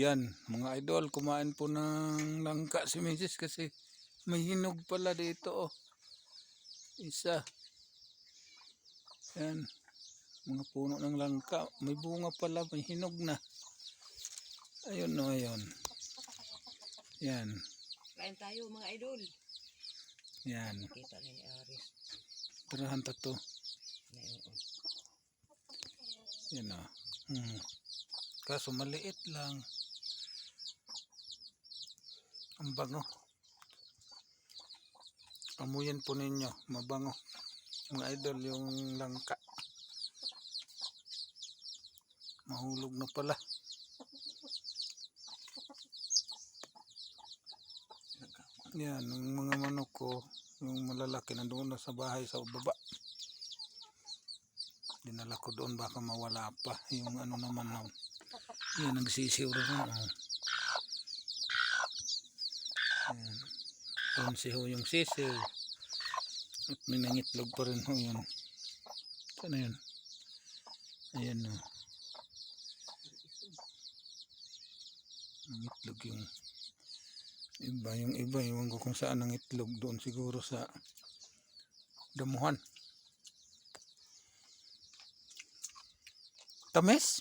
Yan, mga idol, kumain po ng langka si Mrs. kasi may hinog pala dito. Oh. Isa. Yan, mga puno ng langka. May bunga pala, may hinog na. Ayun no, ayun. Yan. Kain tayo mga idol. Yan. Kita ni Aris. Tarahan ta to. Yan o. Kaso maliit lang. Ang bango. Amuyan po ninyo. Mabango. Mga idol yung langka. Mahulog na pala. Yan. Yung mga manok ko. Yung malalaki nandoon na sa bahay sa baba. Dinala ko doon baka mawala pa. Yung ano naman na. Yan nagsisiw rin. Yan. Doon siho yung sisiw. At may nangitlog pa rin ho yun. Saan yun? Ayan o. Nangitlog yung iba. Yung iba, iwan ko kung saan nangitlog. Doon siguro sa damuhan. Tamis?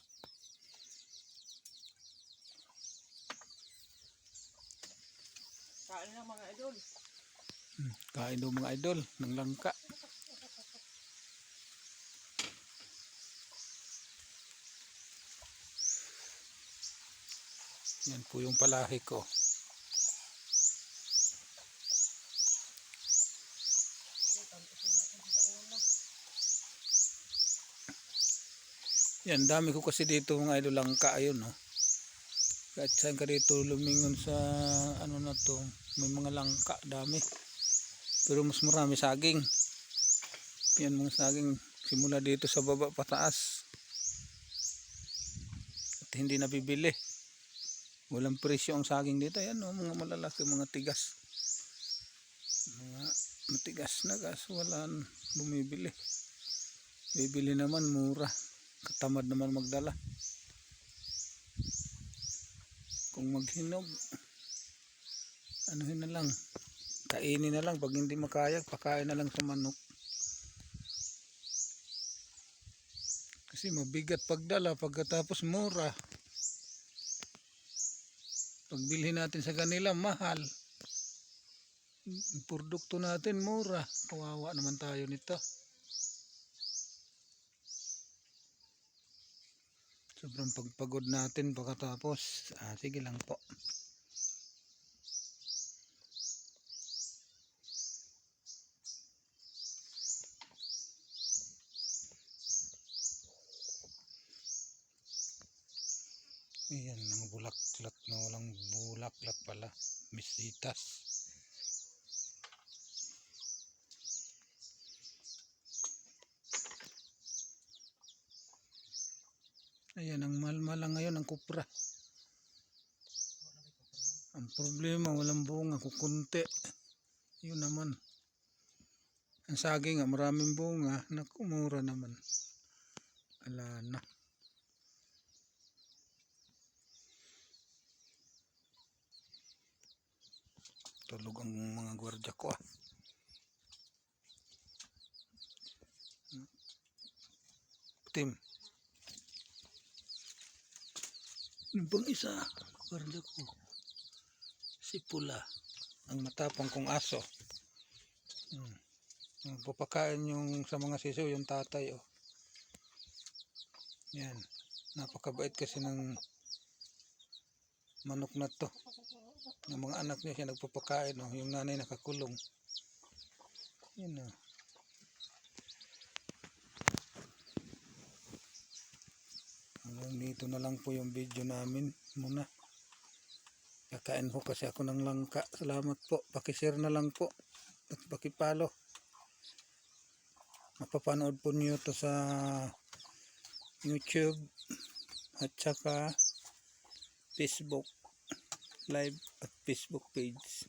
Kain na mga idol. Kain daw mga idol ng langka. Yan po yung palahi ko. Yan, dami ko kasi dito mga idol langka. Ayun no. Kahit saan ka dito lumingon sa ano na to, may mga langka, dami. Pero mas marami saging. Yan mga saging simula dito sa baba pataas. At hindi nabibili. Walang presyo ang saging dito. Yan o, mga malalaki, mga tigas. Mga matigas na gas, walang bumibili. Bibili naman mura. Katamad naman magdala. Kung maghinog, anuhin na lang. Kainin na lang. Pag hindi makaya, pakain na lang sa manok. Kasi mabigat pagdala. Pagkatapos mura. Pagbilhin natin sa kanila, mahal. Yung produkto natin, mura. Kawawa naman tayo nito. Sobrang pagpagod natin pagkatapos. Sige lang po. Ayan, mga bulaklak na walang bulaklak pala. Misitas. Ayan, ang mahal-mahal ngayon ang kupra. Ang problema, walang bunga, kukunti. Yun naman. Ang saging nga, maraming bunga, nakumura naman. Ala na. Tulog ang mga gwardiya ko. Tim. Yung pang isa, gwardiya ko. Si Pula. Ang matapang kong aso. Papakain yung sa mga sisiw, yung tatay. Oh. Yan. Napakabait kasi ng manok na to. Yung mga anak niya siya nagpapakain. Oh. Yung nanay nakakulong. Yan oh. Hanggang dito na lang po yung video namin muna. Kakain ko kasi ako ng langka. Salamat po. Pakishare na lang po. At pakipalo. Mapapanood po niyo to sa YouTube at saka Facebook live at Facebook page.